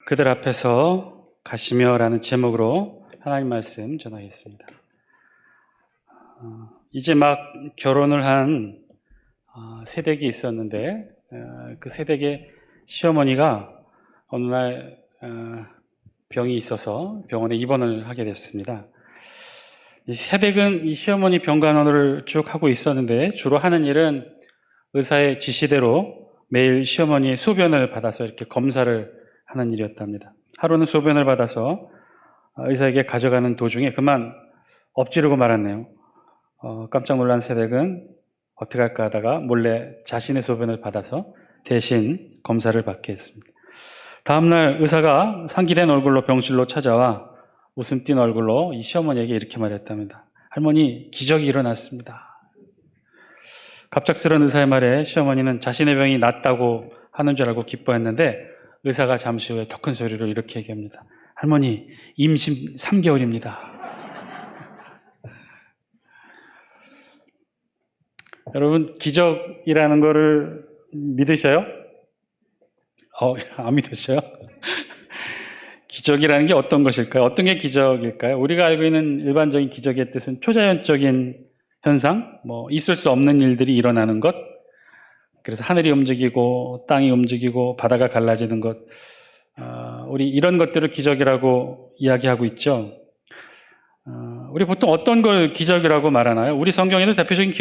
그들 앞에서 가시며라는 제목으로 하나님 말씀 전하겠습니다. 이제 막 결혼을 한 새댁이 있었는데 그 새댁의 시어머니가 어느 날 병이 있어서 병원에 입원을 하게 됐습니다. 이 새댁은 이 시어머니 병간호를 쭉 하고 있었는데 주로 하는 일은 의사의 지시대로 매일 시어머니의 소변을 받아서 이렇게 검사를 하는 일이었답니다. 하루는 소변을 받아서 의사에게 가져가는 도중에 그만 엎지르고 말았네요. 깜짝 놀란 새댁은 어떻게 할까 하다가 몰래 자신의 소변을 받아서 대신 검사를 받게 했습니다. 다음날 의사가 상기된 얼굴로 병실로 찾아와 웃음 띤 얼굴로 이 시어머니에게 이렇게 말했답니다. 할머니, 기적이 일어났습니다. 갑작스러운 의사의 말에 시어머니는 자신의 병이 낫다고 하는 줄 알고 기뻐했는데 의사가 잠시 후에 더 큰 소리로 이렇게 얘기합니다. 할머니, 임신 3개월입니다. 여러분, 기적이라는 거를 믿으셔요? 안 믿으셔요? 기적이라는 게 어떤 것일까요? 어떤 게 기적일까요? 우리가 알고 있는 일반적인 기적의 뜻은 초자연적인 현상, 있을 수 없는 일들이 일어나는 것, 그래서 하늘이 움직이고 땅이 움직이고 바다가 갈라지는 것, 우리 이런 것들을 기적이라고 이야기하고 있죠. 우리 보통 어떤 걸 기적이라고 말하나요? 우리 성경에도 대표적인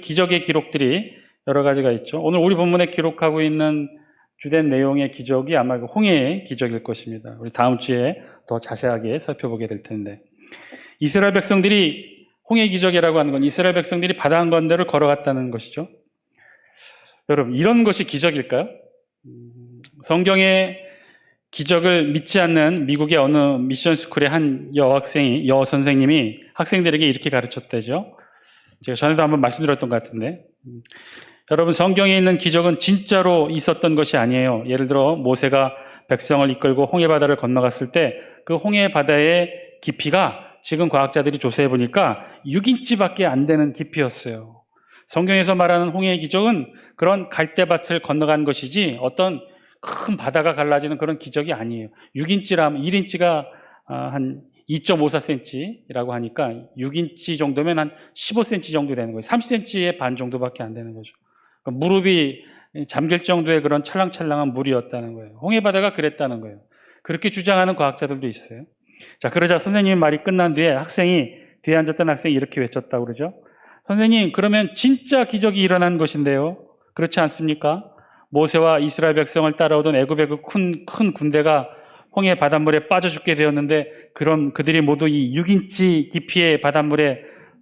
기적의 기록들이 여러 가지가 있죠. 오늘 우리 본문에 기록하고 있는 주된 내용의 기적이 아마 홍해의 기적일 것입니다. 우리 다음 주에 더 자세하게 살펴보게 될 텐데, 이스라엘 백성들이 홍해 기적이라고 하는 건 이스라엘 백성들이 바다 한가운데를 걸어갔다는 것이죠. 여러분, 이런 것이 기적일까요? 성경의 기적을 믿지 않는 미국의 어느 미션 스쿨의 한 여학생이, 선생님이 학생들에게 이렇게 가르쳤대죠. 제가 전에도 한번 말씀드렸던 것 같은데, 여러분, 성경에 있는 기적은 진짜로 있었던 것이 아니에요. 예를 들어 모세가 백성을 이끌고 홍해 바다를 건너갔을 때 그 홍해 바다의 깊이가 지금 과학자들이 조사해 보니까 6인치밖에 안 되는 깊이였어요. 성경에서 말하는 홍해의 기적은 그런 갈대밭을 건너간 것이지 어떤 큰 바다가 갈라지는 그런 기적이 아니에요. 6인치라면 1인치가 한 2.54cm라고 하니까 6인치 정도면 한 15cm 정도 되는 거예요. 30cm의 반 정도밖에 안 되는 거죠. 그러니까 무릎이 잠길 정도의 그런 찰랑찰랑한 물이었다는 거예요. 홍해 바다가 그랬다는 거예요. 그렇게 주장하는 과학자들도 있어요. 자, 그러자 선생님 말이 끝난 뒤에 뒤에 앉았던 학생이 이렇게 외쳤다고 그러죠. 선생님, 그러면 진짜 기적이 일어난 것인데요. 그렇지 않습니까? 모세와 이스라엘 백성을 따라오던 애굽의 그 큰 군대가 홍해 바닷물에 빠져 죽게 되었는데, 그럼 그들이 모두 이 6인치 깊이의 바닷물에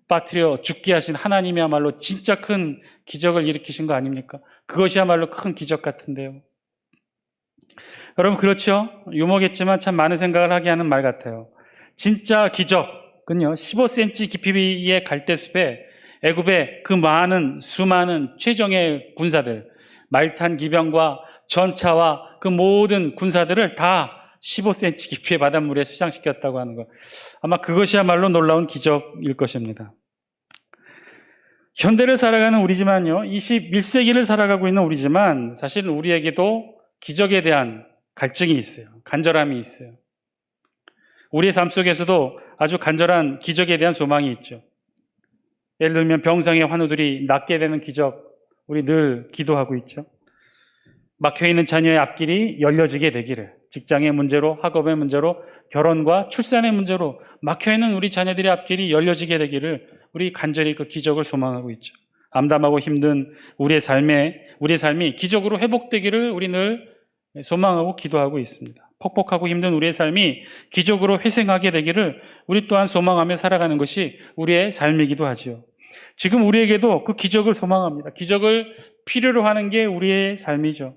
빠뜨려 죽게 하신 하나님이야말로 진짜 큰 기적을 일으키신 거 아닙니까? 그것이야말로 큰 기적 같은데요. 여러분, 그렇죠? 유머겠지만 참 많은 생각을 하게 하는 말 같아요. 진짜 기적은요, 15cm 깊이의 갈대숲에 애굽의 그 수많은 최정예 군사들, 말탄 기병과 전차와 그 모든 군사들을 다 15cm 깊이의 바닷물에 수상시켰다고 하는 것, 아마 그것이야말로 놀라운 기적일 것입니다. 현대를 살아가는 우리지만요, 21세기를 살아가고 있는 우리지만 사실 우리에게도 기적에 대한 갈증이 있어요. 간절함이 있어요. 우리의 삶 속에서도 아주 간절한 기적에 대한 소망이 있죠. 예를 들면 병상의 환우들이 낫게 되는 기적, 우리 늘 기도하고 있죠. 막혀있는 자녀의 앞길이 열려지게 되기를, 직장의 문제로, 학업의 문제로, 결혼과 출산의 문제로 막혀있는 우리 자녀들의 앞길이 열려지게 되기를 우리 간절히 그 기적을 소망하고 있죠. 암담하고 힘든 우리의 삶이 기적으로 회복되기를 우리 늘 소망하고 기도하고 있습니다. 퍽퍽하고 힘든 우리의 삶이 기적으로 회생하게 되기를 우리 또한 소망하며 살아가는 것이 우리의 삶이기도 하지요. 지금 우리에게도 그 기적을 소망합니다. 기적을 필요로 하는 게 우리의 삶이죠.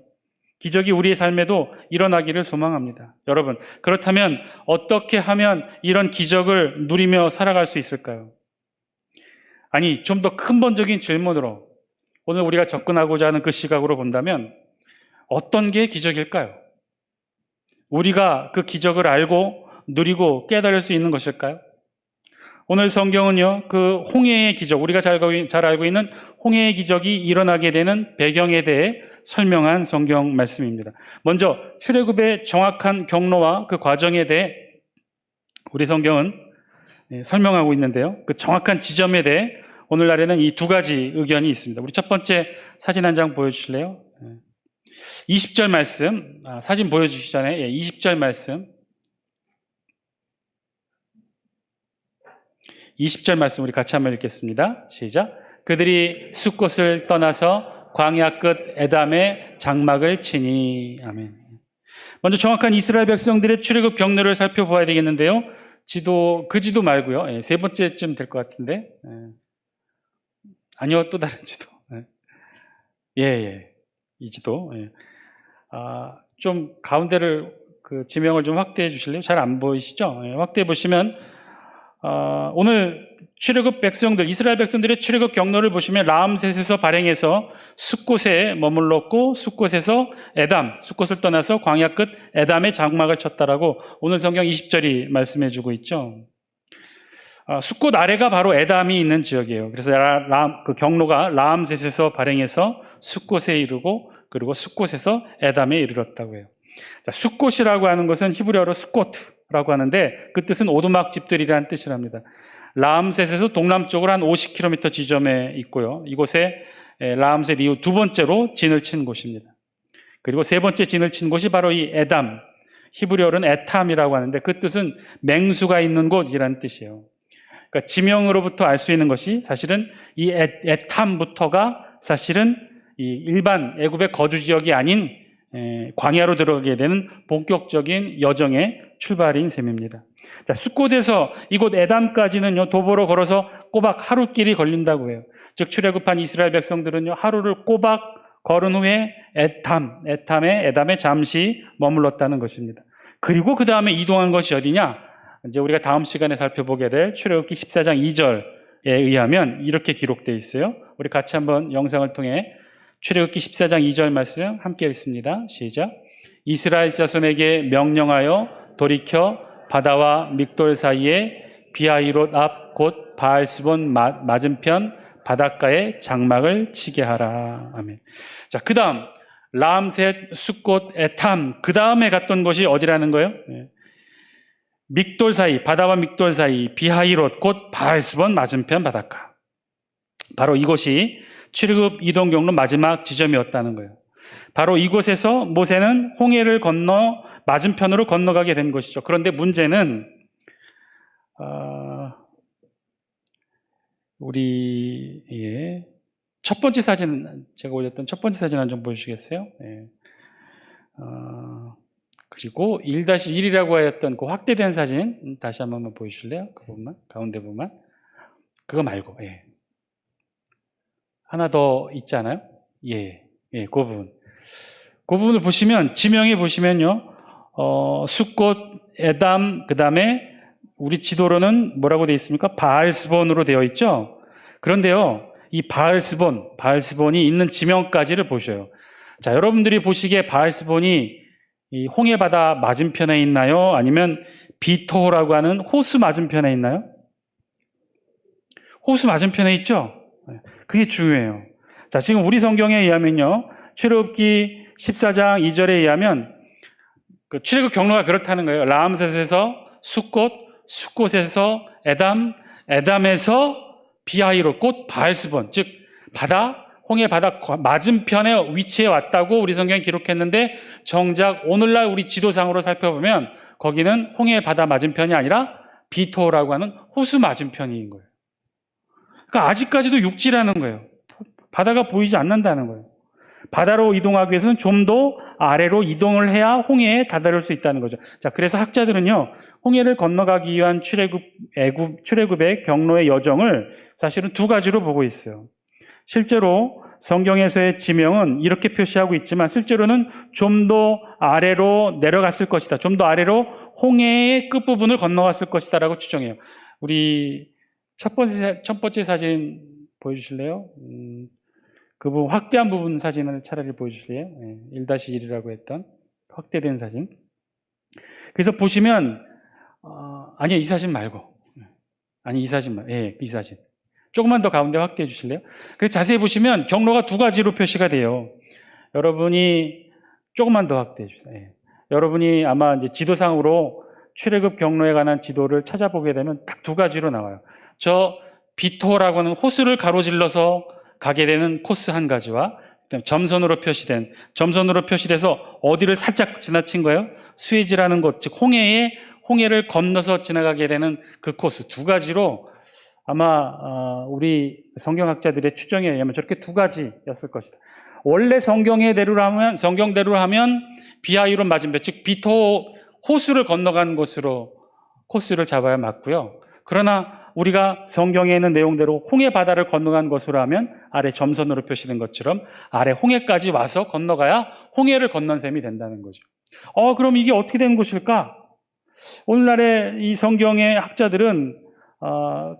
기적이 우리의 삶에도 일어나기를 소망합니다. 여러분, 그렇다면 어떻게 하면 이런 기적을 누리며 살아갈 수 있을까요? 아니, 좀 더 근본적인 질문으로 오늘 우리가 접근하고자 하는 그 시각으로 본다면 어떤 게 기적일까요? 우리가 그 기적을 알고 누리고 깨달을 수 있는 것일까요? 오늘 성경은요, 그 홍해의 기적, 우리가 잘 알고 있는 홍해의 기적이 일어나게 되는 배경에 대해 설명한 성경 말씀입니다. 먼저 출애굽의 정확한 경로와 그 과정에 대해 우리 성경은 설명하고 있는데요. 그 정확한 지점에 대해 오늘날에는 이 두 가지 의견이 있습니다. 우리 첫 번째 사진 한 장 보여주실래요? 20절 말씀, 사진 보여주시기 전에 20절 말씀, 20절 말씀 우리 같이 한번 읽겠습니다. 시작. 그들이 숫곳을 떠나서 광야 끝 에담의 장막을 치니. 아멘. 먼저 정확한 이스라엘 백성들의 출애굽 경로를 살펴봐야 되겠는데요. 그 지도 말고요. 세 번째쯤 될 것 같은데. 아니요, 또 다른 지도. 이 지도. 좀 가운데를 지명을 좀 확대해 주실래요? 잘 안 보이시죠? 확대해 보시면 오늘 출애굽 백성들, 이스라엘 백성들의 출애굽 경로를 보시면 라암셋에서 발행해서 숫곳에 머물렀고 숫곳에서 숫곳을 떠나서 광야 끝 에담의 장막을 쳤다라고 오늘 성경 20절이 말씀해 주고 있죠. 숫곳 아래가 바로 에담이 있는 지역이에요. 그래서 그 경로가 라암셋에서 발행해서 숫곳에 이르고 그리고 숫곳에서 에담에 이르렀다고 해요. 숫곳이라고 하는 것은 히브리어로 스코트라고 하는데 그 뜻은 오두막 집들이라는 뜻이랍니다. 라암셋에서 동남쪽으로 한 50km 지점에 있고요. 이곳에 라암셋 이후 두 번째로 진을 친 곳입니다. 그리고 세 번째 진을 친 곳이 바로 이 에담, 히브리어로는 에탐이라고 하는데 그 뜻은 맹수가 있는 곳이라는 뜻이에요. 그러니까 지명으로부터 알 수 있는 것이 사실은 이 에탐부터가 사실은 이 일반 애굽의 거주 지역이 아닌 광야로 들어가게 되는 본격적인 여정의 출발인 셈입니다. 자, 숫곳에서 이곳 에담까지는요, 도보로 걸어서 꼬박 하루길이 걸린다고 해요. 즉, 출애굽한 이스라엘 백성들은요, 하루를 꼬박 걸은 후에 에담에 잠시 머물렀다는 것입니다. 그리고 그 다음에 이동한 것이 어디냐? 이제 우리가 다음 시간에 살펴보게 될 출애굽기 14장 2절에 의하면 이렇게 기록되어 있어요. 우리 같이 한번 영상을 통해 출애굽기 14장 2절 말씀 함께 읽습니다. 시작. 이스라엘 자손에게 명령하여 돌이켜 바다와 믹돌 사이에 비하이롯 앞 곧 바알스본 맞은편 바닷가에 장막을 치게 하라. 아멘. 자, 그 다음 라암셋, 숫곳, 에탐 그 다음에 갔던 곳이 어디라는 거예요? 믹돌 사이, 바다와 믹돌 사이 비하이롯 곧 바알스본 맞은편 바닷가. 바로 이곳이 출애굽 이동 경로 마지막 지점이었다는 거예요. 바로 이곳에서 모세는 홍해를 건너 맞은편으로 건너가게 된 것이죠. 그런데 문제는 우리 첫 번째 사진, 제가 올렸던 첫 번째 사진 한 장 보여주시겠어요? 그리고 1-1이라고 하였던 그 확대된 사진 다시 한 번만 보여주실래요? 그 부분만, 가운데 부분만. 그거 말고, 하나 더 있잖아요? 그 부분. 그 부분을 보시면, 지명에 보시면요, 숫곳, 에담, 그 다음에 우리 지도로는 뭐라고 되어 있습니까? 바알스본으로 되어 있죠? 그런데요, 이 바알스본이 있는 지명까지를 보셔요. 자, 여러분들이 보시기에 바알스본이 이 홍해바다 맞은편에 있나요? 아니면 비토라고 하는 호수 맞은편에 있나요? 호수 맞은편에 있죠? 그게 중요해요. 자, 지금 우리 성경에 의하면요, 출애굽기 14장 2절에 의하면 그 출애굽 경로가 그렇다는 거예요. 라암셋에서 숫곳에서 에담에서 비하이롯 곧 바알스본, 즉 홍해 바다 맞은편에 위치해 왔다고 우리 성경이 기록했는데 정작 오늘날 우리 지도상으로 살펴보면 거기는 홍해 바다 맞은편이 아니라 비토라고 하는 호수 맞은편인 거예요. 그러니까 아직까지도 육지라는 거예요. 바다가 보이지 않는다는 거예요. 바다로 이동하기 위해서는 좀 더 아래로 이동을 해야 홍해에 다다를 수 있다는 거죠. 자, 그래서 학자들은요, 홍해를 건너가기 위한 출애굽의 경로의 여정을 사실은 두 가지로 보고 있어요. 실제로 성경에서의 지명은 이렇게 표시하고 있지만 실제로는 좀 더 아래로 내려갔을 것이다. 좀 더 아래로 홍해의 끝부분을 건너갔을 것이다 라고 추정해요. 우리 첫 번째 사진 보여주실래요? 그 부분, 확대한 부분 사진을 차라리 보여주실래요? 1-1이라고 했던 확대된 사진. 그래서 보시면 아니요, 이 사진 말고. 아니, 이 사진 말고. 이 사진. 조금만 더 가운데 확대해 주실래요? 그래서 자세히 보시면 경로가 두 가지로 표시가 돼요. 여러분이 조금만 더 확대해 주세요. 예. 여러분이 아마 이제 지도상으로 출애굽 경로에 관한 지도를 찾아보게 되면 딱 두 가지로 나와요. 저 비토라고 하는 호수를 가로질러서 가게 되는 코스 한 가지와 점선으로 표시돼서 어디를 살짝 지나친 거예요? 수에즈라는 곳, 즉 홍해를 건너서 지나가게 되는 그 코스 두 가지로 아마 우리 성경학자들의 추정에 의하면 저렇게 두 가지였을 것이다. 원래 성경대로 하면 비하이론 맞은편, 즉 비토 호수를 건너간 곳으로 코스를 잡아야 맞고요. 그러나 우리가 성경에 있는 내용대로 홍해 바다를 건너간 것으로 하면 아래 점선으로 표시된 것처럼 아래 홍해까지 와서 건너가야 홍해를 건넌 셈이 된다는 거죠. 그럼 이게 어떻게 된 것일까? 오늘날의 이 성경의 학자들은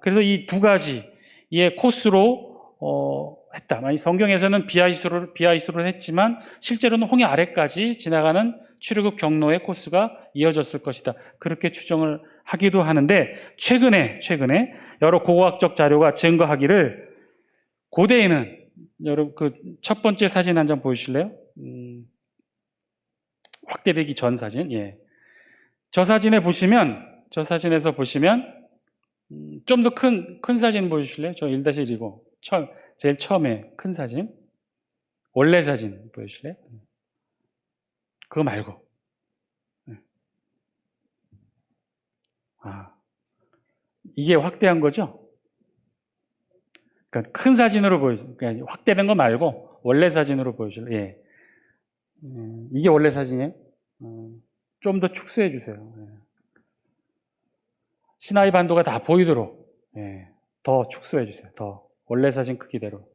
그래서 이 두 가지의 코스로 했다. 만약 성경에서는 비하이스로를 했지만 실제로는 홍해 아래까지 지나가는 출애굽 경로의 코스가 이어졌을 것이다. 그렇게 추정을 하기도 하는데 최근에 여러 고고학적 자료가 증거하기를 고대에는 여러분 그 첫 번째 사진 한 장 보여주실래요? 확대되기 전 사진. 예. 저 사진에서 보시면 좀 더 큰 사진 보여주실래요? 저 1-1이고 제일 처음에 큰 사진, 원래 사진 보여주실래요? 그거 말고. 이게 확대한 거죠? 그러니까 큰 사진으로 보여주세요. 그러니까 확대된 거 말고 원래 사진으로 보여주실래요? 예. 이게 원래 사진이에요? 좀 더 축소해 주세요. 예. 시나이 반도가 다 보이도록 더 축소해 주세요. 더 원래 사진 크기대로.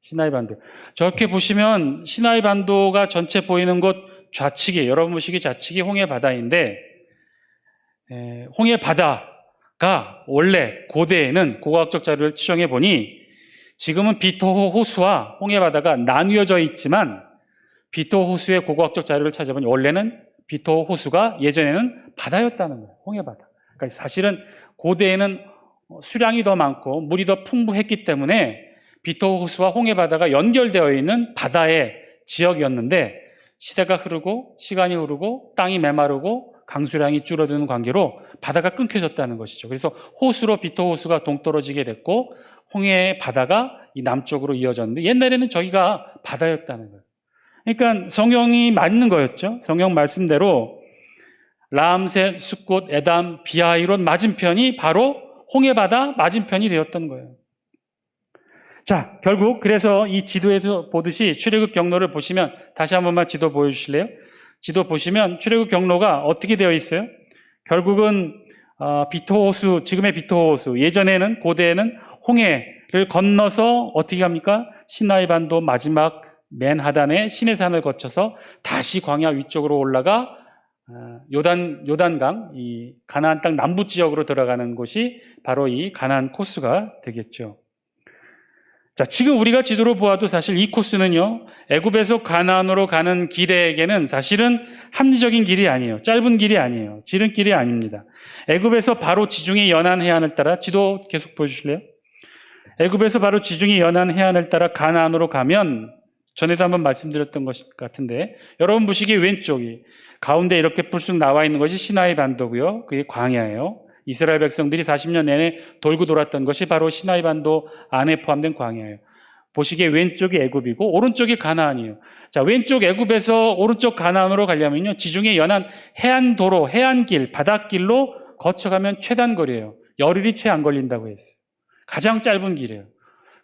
시나이 반도. 저렇게 보시면 시나이 반도가 전체 보이는 곳 좌측이, 여러분 보시기 좌측이 홍해 바다인데 홍해 바다가 원래 고대에는 고고학적 자료를 추정해 보니 지금은 비토 호수와 홍해 바다가 나뉘어져 있지만 비토 호수의 고고학적 자료를 찾아보니 원래는 비토 호수가 예전에는 바다였다는 거예요. 홍해 바다. 그러니까 사실은 고대에는 수량이 더 많고 물이 더 풍부했기 때문에 비토 호수와 홍해 바다가 연결되어 있는 바다의 지역이었는데 시대가 흐르고 시간이 흐르고 땅이 메마르고 강수량이 줄어드는 관계로 바다가 끊겨졌다는 것이죠. 그래서 호수로 비토 호수가 동떨어지게 됐고 홍해 바다가 이 남쪽으로 이어졌는데 옛날에는 저기가 바다였다는 거예요. 그러니까 성경이 맞는 거였죠. 성경 말씀대로 람셋, 숫곳, 에담, 비하이론 맞은편이 바로 홍해 바다 맞은편이 되었던 거예요. 자, 결국 그래서 이 지도에서 보듯이 출애굽 경로를 보시면 다시 한 번만 지도 보여주실래요? 지도 보시면 출애굽 경로가 어떻게 되어 있어요? 결국은 비토호수, 지금의 비토호수, 예전에는 고대에는 홍해를 건너서 어떻게 합니까? 시나이 반도 마지막 맨 하단에 시내산을 거쳐서 다시 광야 위쪽으로 올라가 요단강, 이 가나안 땅 남부 지역으로 들어가는 곳이 바로 이 가나안 코스가 되겠죠. 자, 지금 우리가 지도로 보아도 사실 이 코스는요, 애굽에서 가나안으로 가는 길에게는 사실은 합리적인 길이 아니에요. 짧은 길이 아니에요. 지름길이 아닙니다. 애굽에서 바로 지중해 연안 해안을 따라, 지도 계속 보여주실래요? 애굽에서 바로 지중해 연안 해안을 따라 가나안으로 가면, 전에도 한번 말씀드렸던 것 같은데, 여러분 보시기에 왼쪽이 가운데 이렇게 불쑥 나와 있는 것이 시나이 반도고요. 그게 광야예요. 이스라엘 백성들이 40년 내내 돌고 돌았던 것이 바로 시나이 반도 안에 포함된 광야예요. 보시기에 왼쪽이 애굽이고 오른쪽이 가나안이에요. 자, 왼쪽 애굽에서 오른쪽 가나안으로 가려면요, 지중해 연안 해안도로, 해안길, 바닷길로 거쳐가면 최단 거리예요. 열흘이 채 안 걸린다고 했어요. 가장 짧은 길이에요.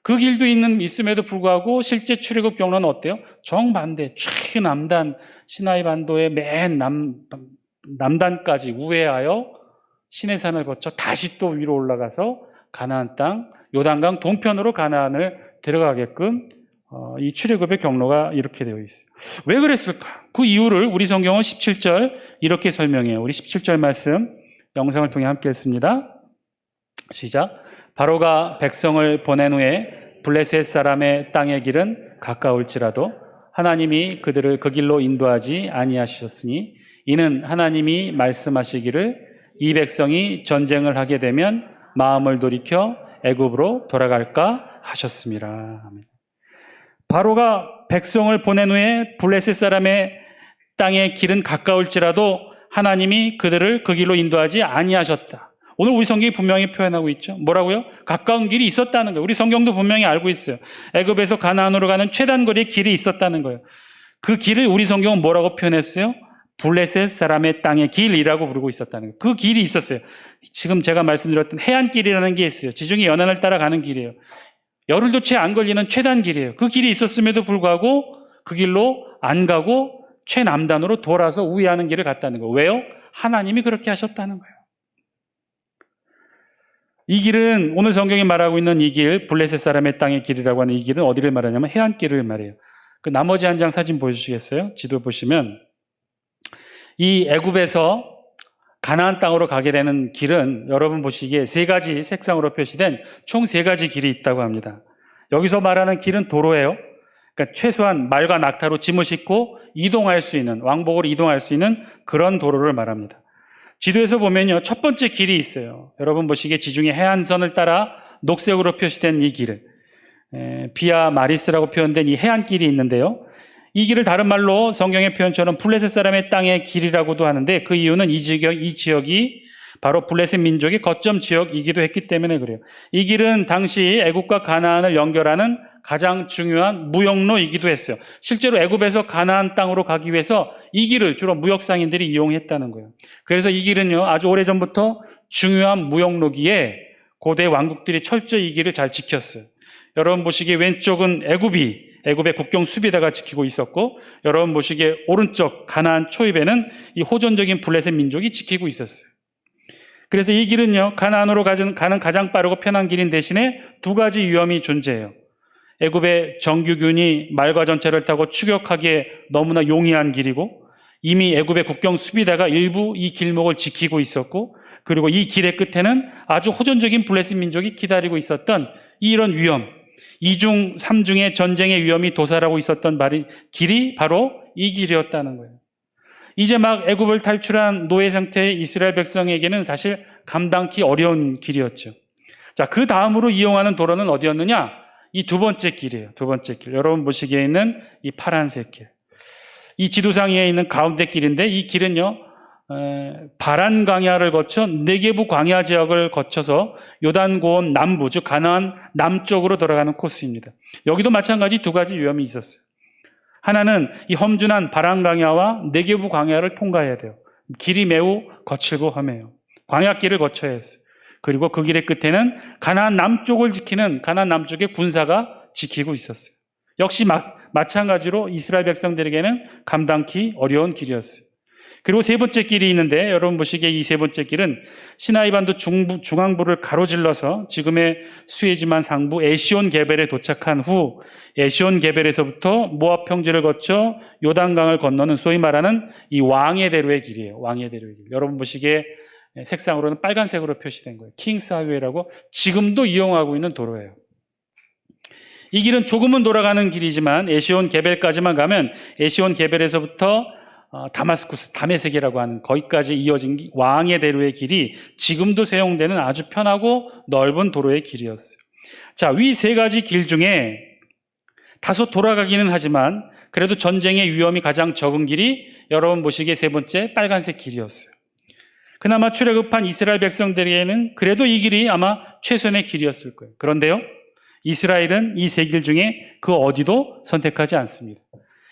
그 길도 있음에도 불구하고 실제 출애굽 경로는 어때요? 정반대, 최남단 시나이 반도의 맨 남단까지 우회하여 시내산을 거쳐 다시 또 위로 올라가서 가나안 땅, 요단강 동편으로 가나안을 들어가게끔 이 출애굽의 경로가 이렇게 되어 있어요. 왜 그랬을까? 그 이유를 우리 성경은 17절 이렇게 설명해요. 우리 17절 말씀 영상을 통해 함께 했습니다. 시작. 바로가 백성을 보낸 후에 블레셋 사람의 땅의 길은 가까울지라도 하나님이 그들을 그 길로 인도하지 아니하셨으니 이는 하나님이 말씀하시기를 이 백성이 전쟁을 하게 되면 마음을 돌이켜 애굽으로 돌아갈까 하셨습니다. 바로가 백성을 보낸 후에 블레셋 사람의 땅의 길은 가까울지라도 하나님이 그들을 그 길로 인도하지 아니하셨다. 오늘 우리 성경이 분명히 표현하고 있죠. 뭐라고요? 가까운 길이 있었다는 거예요. 우리 성경도 분명히 알고 있어요. 애굽에서 가나안으로 가는 최단거리의 길이 있었다는 거예요. 그 길을 우리 성경은 뭐라고 표현했어요? 블레셋 사람의 땅의 길이라고 부르고 있었다는 거예요. 그 길이 있었어요. 지금 제가 말씀드렸던 해안길이라는 게 있어요. 지중해 연안을 따라가는 길이에요. 열흘도 채 안 걸리는 최단길이에요. 그 길이 있었음에도 불구하고 그 길로 안 가고 최남단으로 돌아서 우회하는 길을 갔다는 거예요. 왜요? 하나님이 그렇게 하셨다는 거예요. 이 길은 오늘 성경이 말하고 있는 이 길, 블레셋 사람의 땅의 길이라고 하는 이 길은 어디를 말하냐면 해안길을 말해요. 그 나머지 한 장 사진 보여주시겠어요? 지도 보시면 이 애굽에서 가나안 땅으로 가게 되는 길은 여러분 보시기에 세 가지 색상으로 표시된 총 세 가지 길이 있다고 합니다. 여기서 말하는 길은 도로예요. 그러니까 최소한 말과 낙타로 짐을 싣고 이동할 수 있는, 왕복으로 이동할 수 있는 그런 도로를 말합니다. 지도에서 보면요, 첫 번째 길이 있어요. 여러분 보시기에 지중해 해안선을 따라 녹색으로 표시된 이 길을 비아 마리스라고 표현된 이 해안길이 있는데요. 이 길을 다른 말로 성경의 표현처럼 블레셋 사람의 땅의 길이라고도 하는데 그 이유는 이 지역이 바로 블레셋 민족의 거점 지역이기도 했기 때문에 그래요. 이 길은 당시 애굽과 가나안을 연결하는 가장 중요한 무역로이기도 했어요. 실제로 애굽에서 가나안 땅으로 가기 위해서 이 길을 주로 무역상인들이 이용했다는 거예요. 그래서 이 길은요, 아주 오래전부터 중요한 무역로기에 고대 왕국들이 철저히 이 길을 잘 지켰어요. 여러분 보시기에 왼쪽은 애굽의 국경 수비대가 지키고 있었고, 여러분 보시기에 오른쪽 가나안 초입에는 이 호전적인 블레셋 민족이 지키고 있었어요. 그래서 이 길은요, 가나안으로 가는 가장 빠르고 편한 길인 대신에 두 가지 위험이 존재해요. 애굽의 정규군이 말과 전차를 타고 추격하기에 너무나 용이한 길이고, 이미 애굽의 국경 수비대가 일부 이 길목을 지키고 있었고, 그리고 이 길의 끝에는 아주 호전적인 블레셋 민족이 기다리고 있었던 이런 위험, 이중 삼중의 전쟁의 위험이 도사라고 있었던 길이 바로 이 길이었다는 거예요. 이제 막 애굽을 탈출한 노예 상태의 이스라엘 백성에게는 사실 감당기 어려운 길이었죠. 자, 그 다음으로 이용하는 도로는 어디였느냐? 이 두 번째 길이에요. 두 번째 길. 여러분 보시기에 있는 이 파란색 길. 이 지도상에 있는 가운데 길인데 이 길은요, 바란 광야를 거쳐 네게부 광야 지역을 거쳐서 요단고원 남부, 즉 가나안 남쪽으로 돌아가는 코스입니다. 여기도 마찬가지 두 가지 위험이 있었어요. 하나는 이 험준한 바란 광야와 네게부 광야를 통과해야 돼요. 길이 매우 거칠고 험해요. 광야길을 거쳐야 했어요. 그리고 그 길의 끝에는 가나안 남쪽을 지키는 가나안 남쪽의 군사가 지키고 있었어요. 역시 마찬가지로 이스라엘 백성들에게는 감당기 어려운 길이었어요. 그리고 세 번째 길이 있는데 여러분 보시기에 이 세 번째 길은 시나이반도 중앙부를 가로질러서 지금의 수에즈만 상부 에시온 게벨에 도착한 후 에시온 게벨에서부터 모압 평지를 거쳐 요단강을 건너는 소위 말하는 이 왕의 대로의 길이에요. 왕의 대로의 길. 여러분 보시기에 색상으로는 빨간색으로 표시된 거예요. 킹스 하이웨이라고 지금도 이용하고 있는 도로예요. 이 길은 조금은 돌아가는 길이지만 에시온 게벨까지만 가면 에시온 게벨에서부터 다마스쿠스, 다메섹이라고 하는 거기까지 이어진 왕의 대로의 길이 지금도 사용되는 아주 편하고 넓은 도로의 길이었어요. 자, 위 세 가지 길 중에 다소 돌아가기는 하지만 그래도 전쟁의 위험이 가장 적은 길이 여러분 보시기에 세 번째 빨간색 길이었어요. 그나마 출애굽한 이스라엘 백성들에게는 그래도 이 길이 아마 최선의 길이었을 거예요. 그런데요, 이스라엘은 이 세 길 중에 그 어디도 선택하지 않습니다.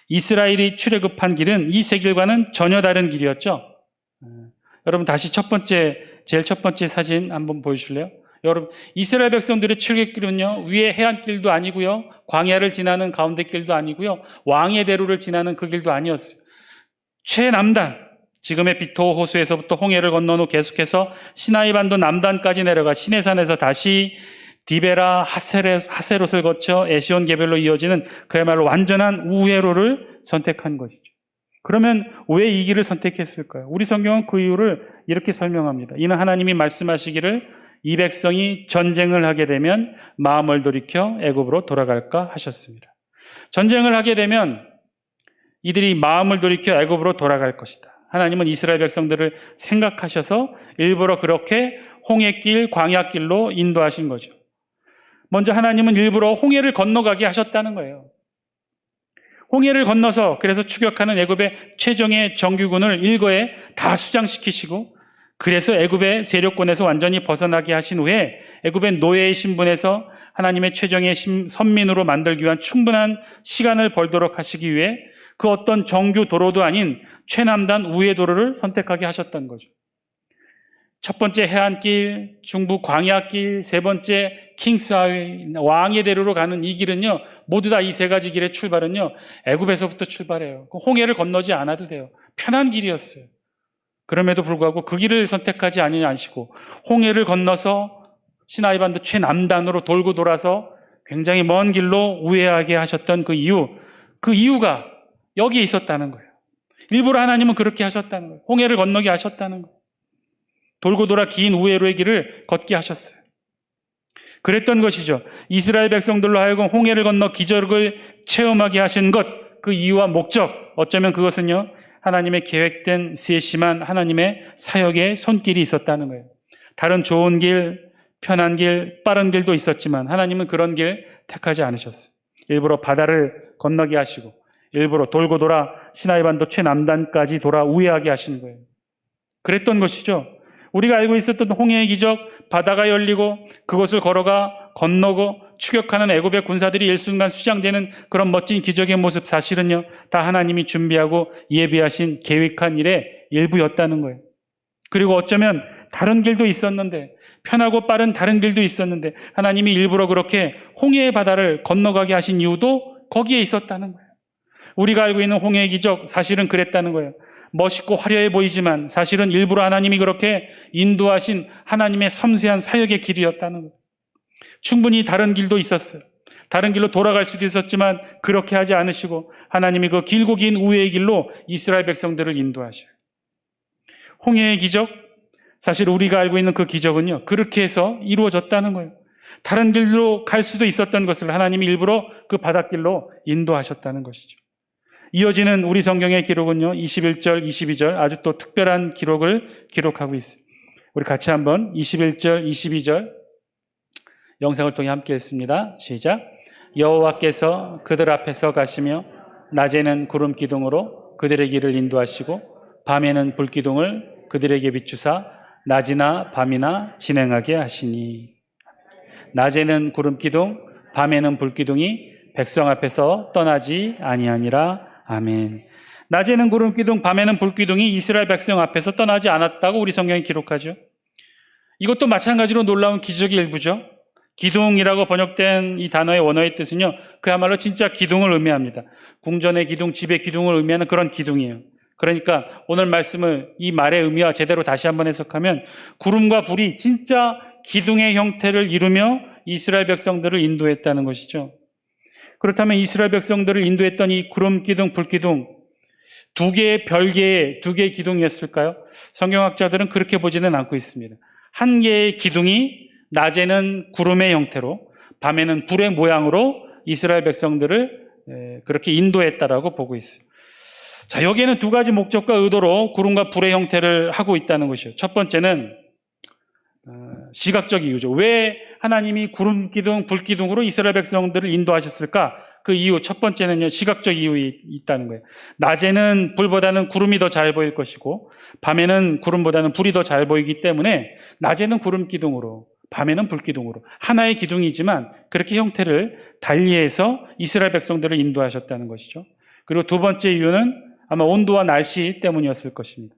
이스라엘이 출애굽한 길은 이 세 길과는 전혀 다른 길이었죠. 여러분 다시 제일 첫 번째 사진 한번 보여주실래요? 여러분, 이스라엘 백성들의 출애굽길은요, 위에 해안길도 아니고요, 광야를 지나는 가운데 길도 아니고요, 왕의 대로를 지나는 그 길도 아니었어요. 최남단, 지금의 비토 호수에서부터 홍해를 건넌 후 계속해서 시나이반도 남단까지 내려가 시내산에서 다시 디베라 하세롯을 거쳐 에시온 게벨로 이어지는 그야말로 완전한 우회로를 선택한 것이죠. 그러면 왜 이 길을 선택했을까요? 우리 성경은 그 이유를 이렇게 설명합니다. 이는 하나님이 말씀하시기를 이 백성이 전쟁을 하게 되면 마음을 돌이켜 애굽으로 돌아갈까 하셨습니다. 전쟁을 하게 되면 이들이 마음을 돌이켜 애굽으로 돌아갈 것이다. 하나님은 이스라엘 백성들을 생각하셔서 일부러 그렇게 홍해길, 광야길로 인도하신 거죠. 먼저 하나님은 일부러 홍해를 건너가게 하셨다는 거예요. 홍해를 건너서 그래서 추격하는 애굽의 최종의 정규군을 일거에 다 수장시키시고 그래서 애굽의 세력권에서 완전히 벗어나게 하신 후에 애굽의 노예의 신분에서 하나님의 최종의 선민으로 만들기 위한 충분한 시간을 벌도록 하시기 위해 그 어떤 정규 도로도 아닌 최남단 우회 도로를 선택하게 하셨던 거죠. 첫 번째 해안길, 중부 광야길, 세 번째 킹스하웨이, 왕의 대로로 가는 이 길은요, 모두 다 이 세 가지 길의 출발은요, 애굽에서부터 출발해요. 홍해를 건너지 않아도 돼요. 편한 길이었어요. 그럼에도 불구하고 그 길을 선택하지 않으시고 홍해를 건너서 시나이 반도 최남단으로 돌고 돌아서 굉장히 먼 길로 우회하게 하셨던 그 이유가 여기에 있었다는 거예요. 일부러 하나님은 그렇게 하셨다는 거예요. 홍해를 건너게 하셨다는 거예요. 돌고 돌아 긴 우회로의 길을 걷게 하셨어요. 그랬던 것이죠. 이스라엘 백성들로 하여금 홍해를 건너 기적을 체험하게 하신 것, 그 이유와 목적, 어쩌면 그것은요, 하나님의 계획된 세심한 하나님의 사역의 손길이 있었다는 거예요. 다른 좋은 길, 편한 길, 빠른 길도 있었지만 하나님은 그런 길 택하지 않으셨어요. 일부러 바다를 건너게 하시고 일부러 돌고 돌아 시나이 반도 최남단까지 돌아 우회하게 하신 거예요. 그랬던 것이죠. 우리가 알고 있었던 홍해의 기적, 바다가 열리고 그곳을 건너고 추격하는 애굽의 군사들이 일순간 수장되는 그런 멋진 기적의 모습, 사실은요, 다 하나님이 준비하고 예비하신 계획한 일의 일부였다는 거예요. 그리고 어쩌면 다른 길도 있었는데, 편하고 빠른 다른 길도 있었는데 하나님이 일부러 그렇게 홍해의 바다를 건너가게 하신 이유도 거기에 있었다는 거예요. 우리가 알고 있는 홍해의 기적, 사실은 그랬다는 거예요. 멋있고 화려해 보이지만 사실은 일부러 하나님이 그렇게 인도하신 하나님의 섬세한 사역의 길이었다는 거예요. 충분히 다른 길도 있었어요. 다른 길로 돌아갈 수도 있었지만 그렇게 하지 않으시고 하나님이 그 길고 긴 우회의 길로 이스라엘 백성들을 인도하셔요. 홍해의 기적, 사실 우리가 알고 있는 그 기적은요, 그렇게 해서 이루어졌다는 거예요. 다른 길로 갈 수도 있었던 것을 하나님이 일부러 그 바닷길로 인도하셨다는 것이죠. 이어지는 우리 성경의 기록은요, 21절, 22절 아주 또 특별한 기록을 기록하고 있어요. 우리 같이 한번 21절, 22절 영상을 통해 함께 읽습니다. 시작. 여호와께서 그들 앞에서 가시며 낮에는 구름 기둥으로 그들의 길을 인도하시고 밤에는 불 기둥을 그들에게 비추사 낮이나 밤이나 진행하게 하시니. 낮에는 구름 기둥, 밤에는 불 기둥이 백성 앞에서 떠나지 아니하니라. 아멘. 낮에는 구름 기둥, 밤에는 불 기둥이 이스라엘 백성 앞에서 떠나지 않았다고 우리 성경이 기록하죠. 이것도 마찬가지로 놀라운 기적의 일부죠. 기둥이라고 번역된 이 단어의 원어의 뜻은요, 그야말로 진짜 기둥을 의미합니다. 궁전의 기둥, 집의 기둥을 의미하는 그런 기둥이에요. 그러니까 오늘 말씀을 이 말의 의미와 제대로 다시 한번 해석하면 구름과 불이 진짜 기둥의 형태를 이루며 이스라엘 백성들을 인도했다는 것이죠. 그렇다면 이스라엘 백성들을 인도했던 이 구름 기둥, 불 기둥, 두 개의 별개의 두 개의 기둥이었을까요? 성경학자들은 그렇게 보지는 않고 있습니다. 한 개의 기둥이 낮에는 구름의 형태로, 밤에는 불의 모양으로 이스라엘 백성들을 그렇게 인도했다라고 보고 있어요. 자, 여기에는 두 가지 목적과 의도로 구름과 불의 형태를 하고 있다는 것이에요. 첫 번째는 시각적 이유죠. 왜 하나님이 구름 기둥, 불 기둥으로 이스라엘 백성들을 인도하셨을까? 그 이유, 첫 번째는요, 시각적 이유가 있다는 거예요. 낮에는 불보다는 구름이 더 잘 보일 것이고, 밤에는 구름보다는 불이 더 잘 보이기 때문에, 낮에는 구름 기둥으로, 밤에는 불 기둥으로, 하나의 기둥이지만 그렇게 형태를 달리해서 이스라엘 백성들을 인도하셨다는 것이죠. 그리고 두 번째 이유는 아마 온도와 날씨 때문이었을 것입니다.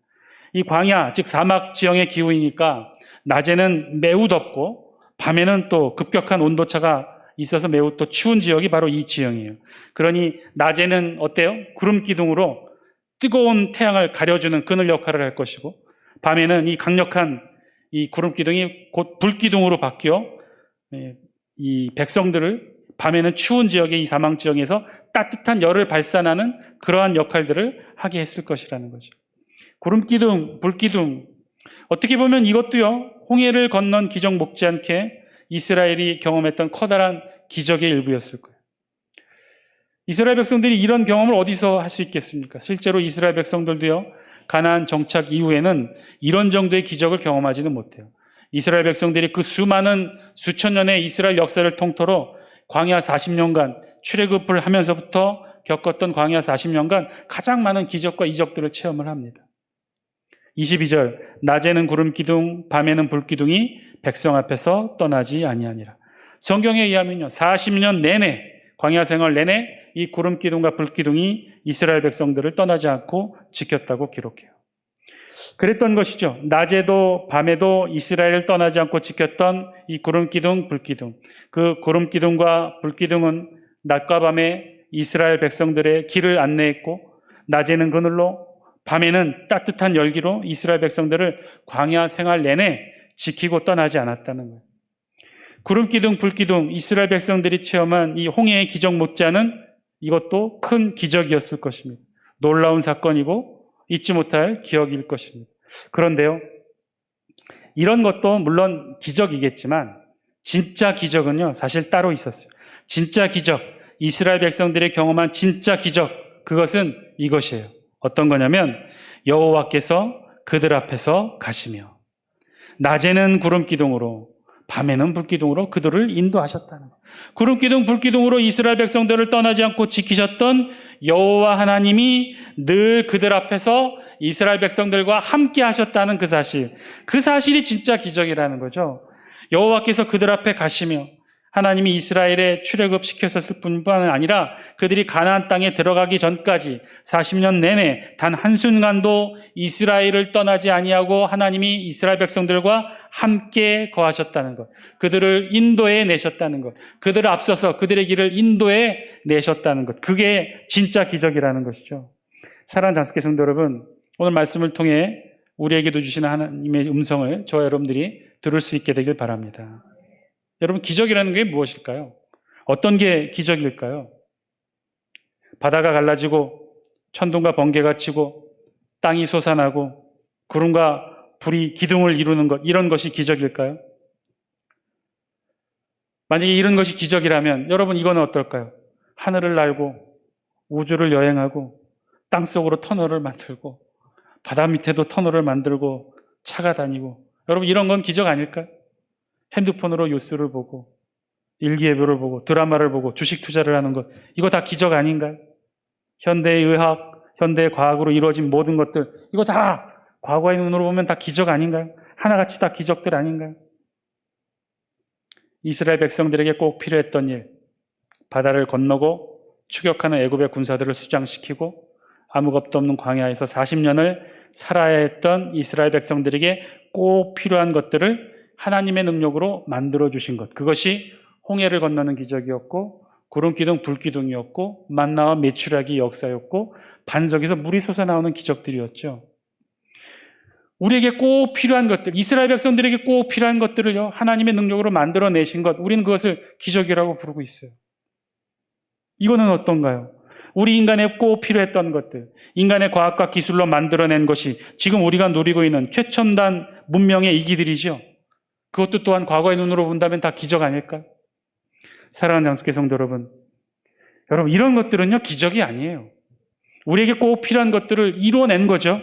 이 광야, 즉 사막 지형의 기후이니까 낮에는 매우 덥고 밤에는 또 급격한 온도차가 있어서 매우 또 추운 지역이 바로 이 지형이에요. 그러니 낮에는 어때요? 구름 기둥으로 뜨거운 태양을 가려주는 그늘 역할을 할 것이고, 밤에는 이 강력한 이 구름 기둥이 곧 불 기둥으로 바뀌어 이 백성들을 밤에는 추운 지역의 이 사막 지형에서 따뜻한 열을 발산하는 그러한 역할들을 하게 했을 것이라는 거죠. 구름 기둥, 불 기둥, 어떻게 보면 이것도요, 홍해를 건넌 기적 못지않게 이스라엘이 경험했던 커다란 기적의 일부였을 거예요. 이스라엘 백성들이 이런 경험을 어디서 할 수 있겠습니까? 실제로 이스라엘 백성들도요, 가나안 정착 이후에는 이런 정도의 기적을 경험하지는 못해요. 이스라엘 백성들이 그 수많은 수천 년의 이스라엘 역사를 통틀어 광야 40년간 출애굽을 하면서부터 겪었던 광야 40년간 가장 많은 기적과 이적들을 체험을 합니다. 22절, 낮에는 구름 기둥, 밤에는 불 기둥이 백성 앞에서 떠나지 아니하니라. 성경에 의하면요, 40년 내내, 광야 생활 내내 이 구름 기둥과 불 기둥이 이스라엘 백성들을 떠나지 않고 지켰다고 기록해요. 그랬던 것이죠. 낮에도 밤에도 이스라엘을 떠나지 않고 지켰던 이 구름 기둥, 불 기둥. 그 구름 기둥과 불 기둥은 낮과 밤에 이스라엘 백성들의 길을 안내했고, 낮에는 그늘로, 밤에는 따뜻한 열기로 이스라엘 백성들을 광야 생활 내내 지키고 떠나지 않았다는 거예요. 구름 기둥, 불 기둥, 이스라엘 백성들이 체험한 이 홍해의 기적 못지않은 이것도 큰 기적이었을 것입니다. 놀라운 사건이고 잊지 못할 기억일 것입니다. 그런데요, 이런 것도 물론 기적이겠지만 진짜 기적은요, 사실 따로 있었어요. 진짜 기적, 이스라엘 백성들이 경험한 진짜 기적, 그것은 이것이에요. 어떤 거냐면 여호와께서 그들 앞에서 가시며 낮에는 구름 기둥으로 밤에는 불 기둥으로 그들을 인도하셨다는 거예요. 구름 기둥, 불 기둥으로 이스라엘 백성들을 떠나지 않고 지키셨던 여호와 하나님이 늘 그들 앞에서 이스라엘 백성들과 함께 하셨다는 그 사실이 진짜 기적이라는 거죠. 여호와께서 그들 앞에 가시며 하나님이 이스라엘에 출애굽시켰을 뿐만 아니라 그들이 가나안 땅에 들어가기 전까지 40년 내내 단 한순간도 이스라엘을 떠나지 아니하고 하나님이 이스라엘 백성들과 함께 거하셨다는 것, 그들을 인도해 내셨다는 것, 그들을 앞서서 그들의 길을 인도해 내셨다는 것, 그게 진짜 기적이라는 것이죠. 사랑하는 장수교 성도 여러분, 오늘 말씀을 통해 우리에게도 주시는 하나님의 음성을 저와 여러분들이 들을 수 있게 되길 바랍니다. 여러분, 기적이라는 게 무엇일까요? 어떤 게 기적일까요? 바다가 갈라지고 천둥과 번개가 치고 땅이 솟아나고 구름과 불이 기둥을 이루는 것, 이런 것이 기적일까요? 만약에 이런 것이 기적이라면 여러분, 이거는 어떨까요? 하늘을 날고 우주를 여행하고 땅속으로 터널을 만들고 바다 밑에도 터널을 만들고 차가 다니고, 여러분, 이런 건 기적 아닐까요? 핸드폰으로 뉴스를 보고 일기예보를 보고 드라마를 보고 주식 투자를 하는 것, 이거 다 기적 아닌가요? 현대의 의학, 현대의 과학으로 이루어진 모든 것들, 이거 다 과거의 눈으로 보면 다 기적 아닌가요? 하나같이 다 기적들 아닌가요? 이스라엘 백성들에게 꼭 필요했던 일, 바다를 건너고 추격하는 애굽의 군사들을 수장시키고 아무것도 없는 광야에서 40년을 살아야 했던 이스라엘 백성들에게 꼭 필요한 것들을 하나님의 능력으로 만들어주신 것, 그것이 홍해를 건너는 기적이었고 구름기둥, 불기둥이었고 만나와 메추라기 역사였고 반석에서 물이 솟아나오는 기적들이었죠. 우리에게 꼭 필요한 것들, 이스라엘 백성들에게 꼭 필요한 것들을요, 하나님의 능력으로 만들어내신 것, 우리는 그것을 기적이라고 부르고 있어요. 이거는 어떤가요? 우리 인간에 꼭 필요했던 것들, 인간의 과학과 기술로 만들어낸 것이 지금 우리가 누리고 있는 최첨단 문명의 이기들이죠. 그것도 또한 과거의 눈으로 본다면 다 기적 아닐까요? 사랑하는 장수교 성도 여러분, 이런 것들은요, 기적이 아니에요. 우리에게 꼭 필요한 것들을 이루어낸 거죠.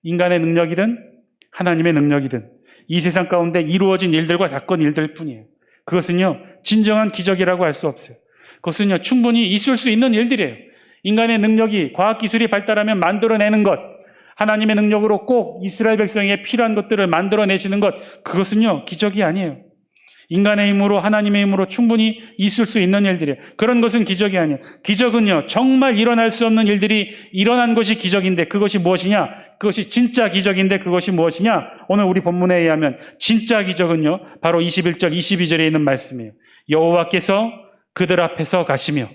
인간의 능력이든 하나님의 능력이든 이 세상 가운데 이루어진 일들과 사건 일들 뿐이에요. 그것은요, 진정한 기적이라고 할 수 없어요. 그것은요, 충분히 있을 수 있는 일들이에요. 인간의 능력이, 과학기술이 발달하면 만들어내는 것, 하나님의 능력으로 꼭 이스라엘 백성에게 필요한 것들을 만들어내시는 것, 그것은요, 기적이 아니에요. 인간의 힘으로, 하나님의 힘으로 충분히 있을 수 있는 일들이에요. 그런 것은 기적이 아니에요. 기적은요, 정말 일어날 수 없는 일들이 일어난 것이 기적인데, 그것이 무엇이냐? 그것이 진짜 기적인데 그것이 무엇이냐? 오늘 우리 본문에 의하면 진짜 기적은요, 바로 21절, 22절에 있는 말씀이에요. 여호와께서 그들 앞에서 가시며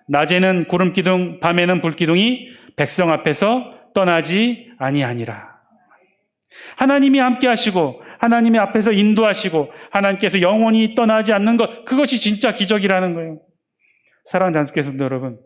낮에는 구름기둥, 밤에는 불기둥이 백성 앞에서 떠나지 아니하니라. 하나님이 함께 하시고 하나님의 앞에서 인도하시고 하나님께서 영원히 떠나지 않는 것, 그것이 진짜 기적이라는 거예요. 사랑하는 장수교 성도 여러분,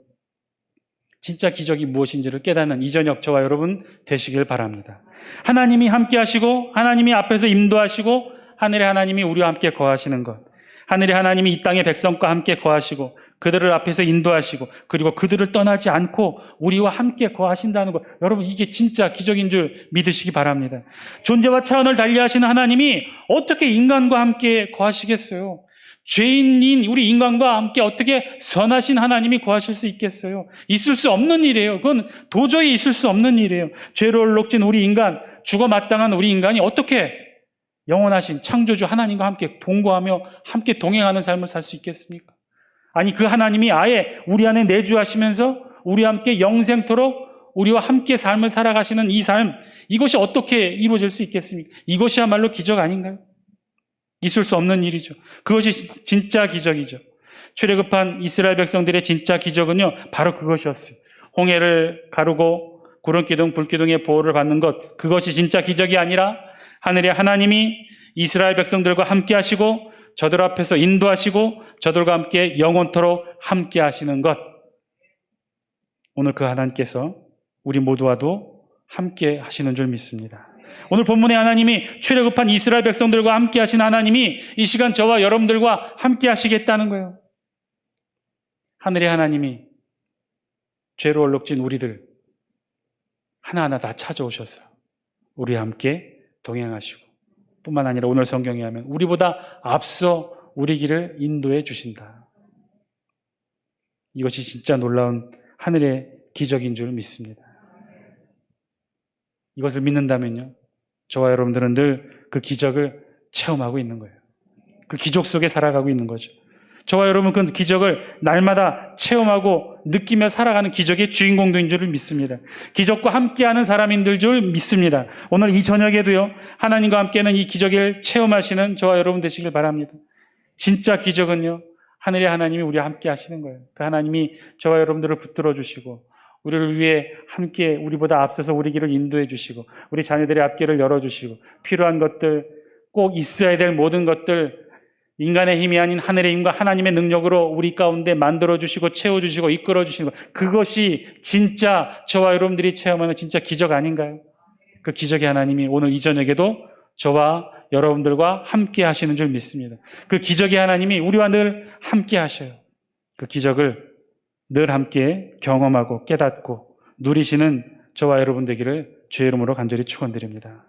진짜 기적이 무엇인지를 깨닫는 이 저녁 저와 여러분 되시길 바랍니다. 하나님이 함께 하시고 하나님이 앞에서 인도하시고 하늘의 하나님이 우리와 함께 거하시는 것, 하늘의 하나님이 이 땅의 백성과 함께 거하시고 그들을 앞에서 인도하시고 그리고 그들을 떠나지 않고 우리와 함께 거하신다는 것, 여러분, 이게 진짜 기적인 줄 믿으시기 바랍니다. 존재와 차원을 달리하시는 하나님이 어떻게 인간과 함께 거하시겠어요? 죄인인 우리 인간과 함께 어떻게 선하신 하나님이 거하실 수 있겠어요? 있을 수 없는 일이에요. 그건 도저히 있을 수 없는 일이에요. 죄로 얼룩진 우리 인간, 죽어 마땅한 우리 인간이 어떻게 영원하신 창조주 하나님과 함께 동거하며 함께 동행하는 삶을 살 수 있겠습니까? 아니, 그 하나님이 아예 우리 안에 내주하시면서 우리와 함께 영생토록 우리와 함께 삶을 살아가시는 이 삶, 이것이 어떻게 이루어질 수 있겠습니까? 이것이야말로 기적 아닌가요? 있을 수 없는 일이죠. 그것이 진짜 기적이죠. 출애굽한 이스라엘 백성들의 진짜 기적은요, 바로 그것이었어요. 홍해를 가르고 구름기둥, 불기둥의 보호를 받는 것, 그것이 진짜 기적이 아니라 하늘의 하나님이 이스라엘 백성들과 함께 하시고 저들 앞에서 인도하시고 저들과 함께 영원토록 함께 하시는 것. 오늘 그 하나님께서 우리 모두와도 함께 하시는 줄 믿습니다. 오늘 본문의 하나님이 출애굽한 이스라엘 백성들과 함께 하신 하나님이 이 시간 저와 여러분들과 함께 하시겠다는 거예요. 하늘의 하나님이 죄로 얼룩진 우리들 하나하나 다 찾아오셔서 우리와 함께 동행하시고 뿐만 아니라 오늘 성경에 하면 우리보다 앞서 우리 길을 인도해 주신다. 이것이 진짜 놀라운 하늘의 기적인 줄 믿습니다. 이것을 믿는다면요, 저와 여러분들은 늘 그 기적을 체험하고 있는 거예요. 그 기적 속에 살아가고 있는 거죠. 저와 여러분 그 기적을 날마다 체험하고 느끼며 살아가는 기적의 주인공들인 줄 믿습니다. 기적과 함께하는 사람인 줄 믿습니다. 오늘 이 저녁에도요, 하나님과 함께하는 이 기적을 체험하시는 저와 여러분 되시길 바랍니다. 진짜 기적은요, 하늘의 하나님이 우리와 함께 하시는 거예요. 그 하나님이 저와 여러분들을 붙들어 주시고 우리를 위해 함께 우리보다 앞서서 우리 길을 인도해 주시고 우리 자녀들의 앞길을 열어주시고 필요한 것들, 꼭 있어야 될 모든 것들, 인간의 힘이 아닌 하늘의 힘과 하나님의 능력으로 우리 가운데 만들어주시고 채워주시고 이끌어주시는 것, 그것이 진짜 저와 여러분들이 체험하는 진짜 기적 아닌가요? 그 기적의 하나님이 오늘 이 저녁에도 저와 여러분들과 함께 하시는 줄 믿습니다. 그 기적의 하나님이 우리와 늘 함께 하셔요. 그 기적을 늘 함께 경험하고 깨닫고 누리시는 저와 여러분 되기를 주의 이름으로 간절히 축원드립니다.